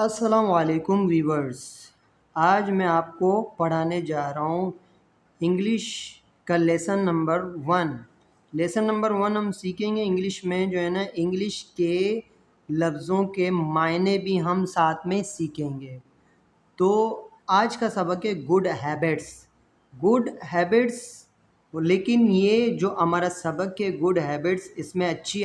अस्सलाम वालेकुम वीवर्स। आज मैं आपको पढ़ाने जा रहा हूँ इंग्लिश का लेसन नंबर 1। लेसन नंबर 1 हम सीखेंगे इंग्लिश में जो है ना, इंग्लिश के लफ्ज़ों के मायने भी हम साथ में सीखेंगे। तो आज का सबक है गुड हैबिट्स। गुड हैबिट्स, लेकिन ये जो हमारा सबक है गुड हैबिट्स, इसमें अच्छी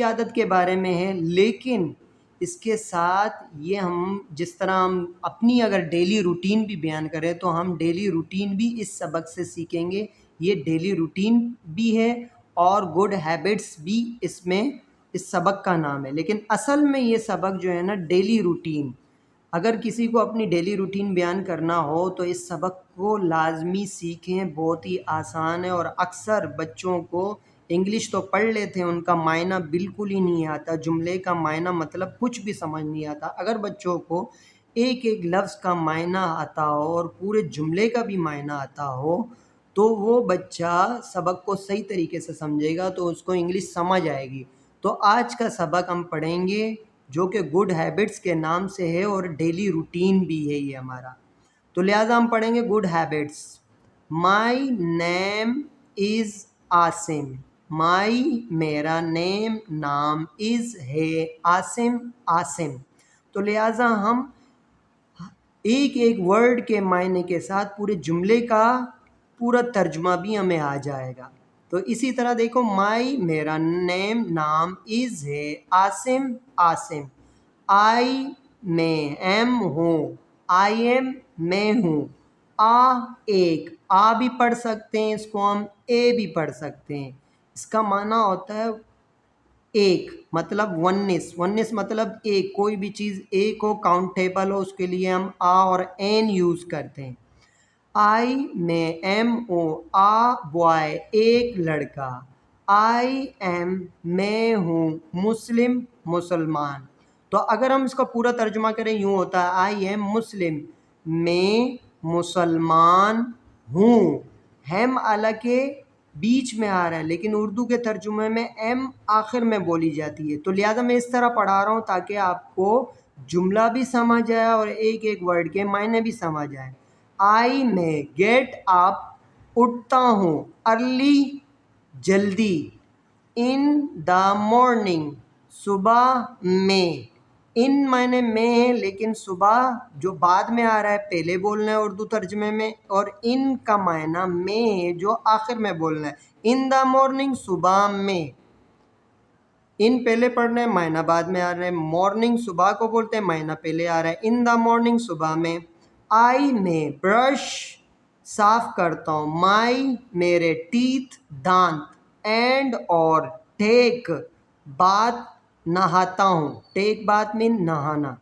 आदत के बारे में है, लेकिन इसके साथ ये हम जिस तरह हम अपनी अगर डेली रूटीन भी बयान करें तो हम डेली रूटीन भी इस सबक से सीखेंगे। ये डेली रूटीन भी है और गुड हैबिट्स भी इसमें इस सबक का नाम है। लेकिन असल में ये सबक जो है ना, डेली रूटीन, अगर किसी को अपनी डेली रूटीन बयान करना हो तो इस सबक को लाजमी सीखें। बहुत ही आसान है और अक्सर बच्चों को इंग्लिश तो पढ़ लेते हैं, उनका मायना बिल्कुल ही नहीं आता, जुमले का मायना मतलब कुछ भी समझ नहीं आता। अगर बच्चों को एक एक लफ्ज़ का मायना आता हो और पूरे जुमले का भी मायना आता हो तो वो बच्चा सबक को सही तरीके से समझेगा, तो उसको इंग्लिश समझ आएगी। तो आज का सबक हम पढ़ेंगे जो कि गुड हैबिट्स के नाम से है और डेली रूटीन भी है ये हमारा। तो लिहाजा हम पढ़ेंगे good habits. My name is Asim. My मेरा, नेम नाम, इज़ है आसिम, आसिम। तो लिहाजा हम एक एक वर्ड के मायने के साथ पूरे जुमले का पूरा तर्जुमा भी हमें आ जाएगा। तो इसी तरह देखो, माई मेरा, नेम नाम, इज़ है आसिम, आसिम। आई मैं, एम हूँ, आई एम मैं हूँ। आ एक, आ भी पढ़ सकते हैं, इसको हम ए भी पढ़ सकते हैं। इसका माना होता है एक, मतलब वननेस। वननेस मतलब एक, कोई भी चीज़ एक हो, काउंटेबल हो, उसके लिए हम आ और एन यूज़ करते हैं। आई में, एम ओ, आ बॉय, एक लड़का। आई एम मैं हूँ मुस्लिम, मुसलमान। तो अगर हम इसका पूरा तर्जुमा करें, यूँ होता है आई एम मुस्लिम, मैं मुसलमान हूँ। हम हालांकि बीच में आ रहा है, लेकिन उर्दू के तर्जुमे में एम आखिर में बोली जाती है। तो लिहाजा मैं इस तरह पढ़ा रहा हूँ ताकि आपको जुमला भी समझ आए और एक एक वर्ड के मायने भी समझ आए। आई में, गेट अप, उठता हूँ, अर्ली, जल्दी, इन द मॉर्निंग, सुबह में। इन मायने में है, लेकिन सुबह जो बाद में आ रहा है पहले बोलना है उर्दू तर्जमे में, और इन का मायना में है जो आखिर में बोलना है। इन द मॉर्निंग, सुबह में। इन पहले पढ़ना है, मायना बाद में आ रहा है। मॉर्निंग सुबह को बोलते हैं, मायना पहले आ रहा है। इन द मॉर्निंग, सुबह में। आई में, ब्रश, साफ करता हूँ। माई मेरे, टीथ, दांत। एंड और, टेक, बाथ, नहाता हूँ। टेक बाथ मीन नहाना।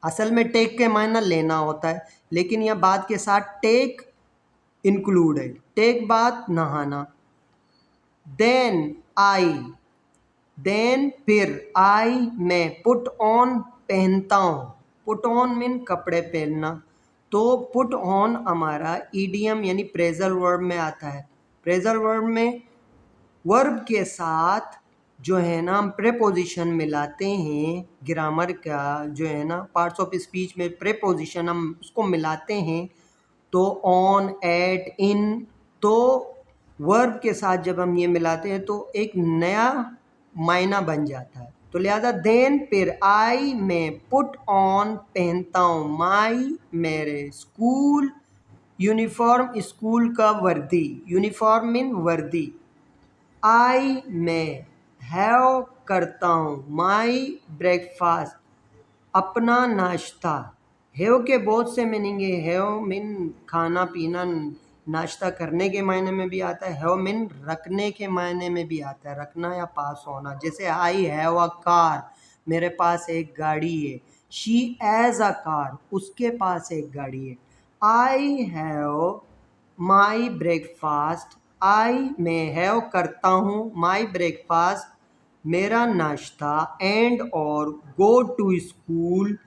असल में टेक के मायना लेना होता है, लेकिन यह बात के साथ टेक इंक्लूड है। टेक बाथ, नहाना। देन आई, देन फिर, आई मैं, पुट ऑन, पहनता हूँ। पुट ऑन मीन कपड़े पहनना। तो पुट ऑन हमारा ईडियम यानी प्रेजल वर्ब में आता है। प्रेजल वर्ब में वर्ब के साथ जो है ना हम प्रेपोजिशन मिलाते हैं। ग्रामर का जो है ना, पार्ट्स ऑफ स्पीच में प्रेपोजिशन हम उसको मिलाते हैं। तो ऑन, एट, इन, तो वर्ब के साथ जब हम ये मिलाते हैं तो एक नया मायना बन जाता है। तो लिहाजा देन फिर, आई में, पुट ऑन, पहनता हूँ। माई मेरे, स्कूल यूनिफॉर्म, स्कूल का वर्दी। यूनिफॉर्म मीन वर्दी। आई में, हैव, करता हूँ। माई ब्रेकफास्ट, अपना नाश्ता। हैव के बहुत से मीनिंग है। हैव मीन खाना पीना, नाश्ता करने के मायने में भी आता है। हैव मीन रखने के मायने में भी आता है, रखना या पास होना। जैसे आई हैव अ कार, मेरे पास एक गाड़ी है। शी एज अ कार, उसके पास एक गाड़ी है। आई हैव माई ब्रेकफास्ट, आई में, हैव करता हूँ, माई ब्रेकफास्ट मेरा नाश्ता। एंड और, गो टू स्कूल,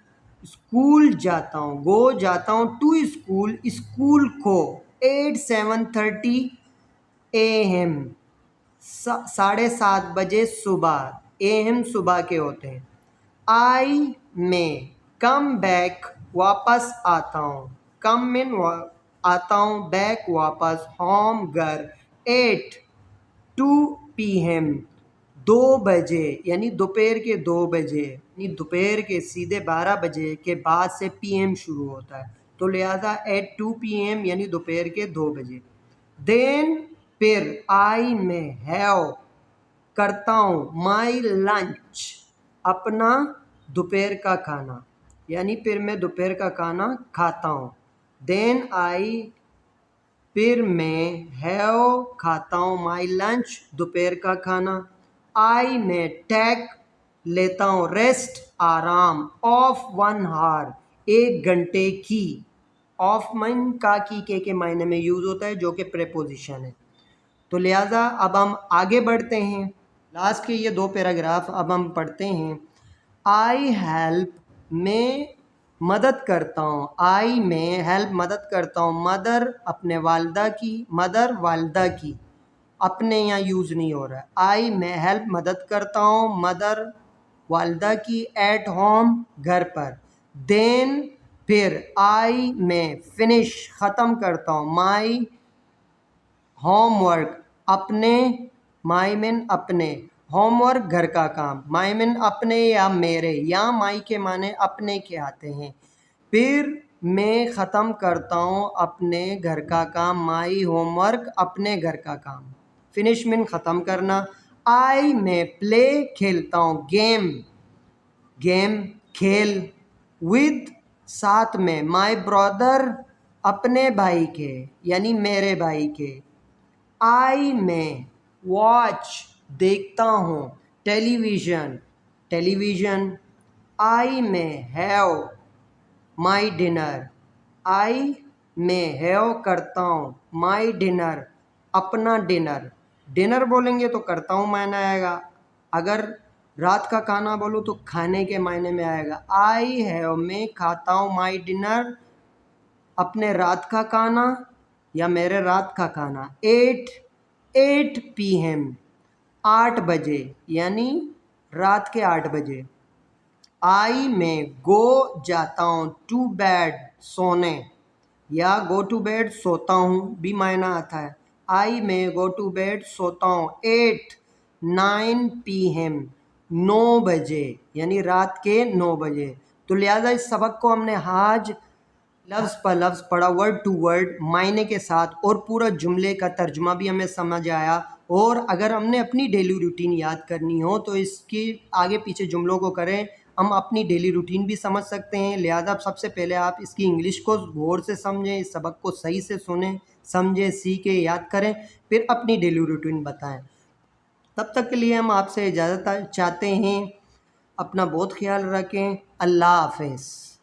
स्कूल जाता हूँ। गो जाता हूँ, टू स्कूल, स्कूल को। 7:30 AM, 7:30 बजे सुबह। AM सुबह के होते हैं। आई में, कम बैक वापस आता हूँ, कम इन आता हूँ, बैक वापस, होम घर, 2 PM 2 बजे, यानी दोपहर के 2 बजे, यानी दोपहर के सीधे 12 बजे के बाद से PM शुरू होता है, तो लिहाजा एट 2 PM यानी दोपहर के 2 बजे। देन फिर आई में हैव करता हूँ, माई लंच अपना दोपहर का खाना, यानी फिर मैं दोपहर का खाना खाता हूँ। देन आई फिर मैं हैव खाता हूँ, माई लंच दोपहर का खाना। आई में टेक लेता हूँ, रेस्ट आराम, ऑफ 1 आवर 1 घंटे की, ऑफ मन का की के मायने में यूज़ होता है जो कि प्रेपोजिशन है। तो लिहाजा अब हम आगे बढ़ते हैं, लास्ट के ये 2 पैराग्राफ अब हम पढ़ते हैं। आई हेल्प में मदद करता हूँ, आई में हेल्प मदद करता हूँ, मदर अपने वालदा की, मदर वालदा की, अपने यहाँ यूज़ नहीं हो रहा है। आई में हेल्प मदद करता हूँ, मदर वालदा की, एट होम घर पर। देन फिर आई में फिनिश ख़त्म करता हूँ, माई होमवर्क अपने, माई में अपने, होमवर्क घर का काम, माई में अपने या मेरे, या माई के माने अपने के आते हैं। फिर मैं ख़त्म करता हूँ अपने घर का काम, माई होमवर्क अपने घर का काम, फिनिश में ख़त्म करना। आई में प्ले खेलता हूँ, गेम गेम खेल, विद साथ में, माई ब्रदर अपने भाई के, यानी मेरे भाई के। आई में वॉच देखता हूँ, टेलीविज़न टेलीविज़न। आई में हैव माई डिनर, आई में हैव करता हूँ, माई डिनर अपना डिनर, डिनर बोलेंगे तो करता हूँ मायने आएगा, अगर रात का खाना बोलूँ तो खाने के मायने में आएगा। आई हैव में खाता हूँ, माई डिनर अपने रात का खाना या मेरे रात का खाना। 8 PM 8 बजे, यानी रात के 8 बजे। आई में गो जाता हूँ, टू बेड सोने, या गो टू बेड सोता हूँ भी मायना आता है। आई में गो टू बेड सोता हूँ। 9 PM 9 बजे, यानी रात के 9 बजे। तो लिहाजा इस सबक को हमने आज लफ्ज़ पर लफ्ज़ पढ़ा, वर्ड टू वर्ड, मायने के साथ, और पूरा जुमले का तर्जुमा भी हमें समझ आया। और अगर हमने अपनी डेली रूटीन याद करनी हो तो इसकी आगे पीछे जुमलों को करें, हम अपनी डेली रूटीन भी समझ सकते हैं। लिहाजा सबसे पहले आप इसकी इंग्लिश को गौर से समझें, इस सबक को सही से सुनें, समझें, सीखें, याद करें, फिर अपनी डेली रूटीन बताएं। तब तक के लिए हम आपसे इजाज़त चाहते हैं। अपना बहुत ख्याल रखें। अल्लाह हाफ़िज़।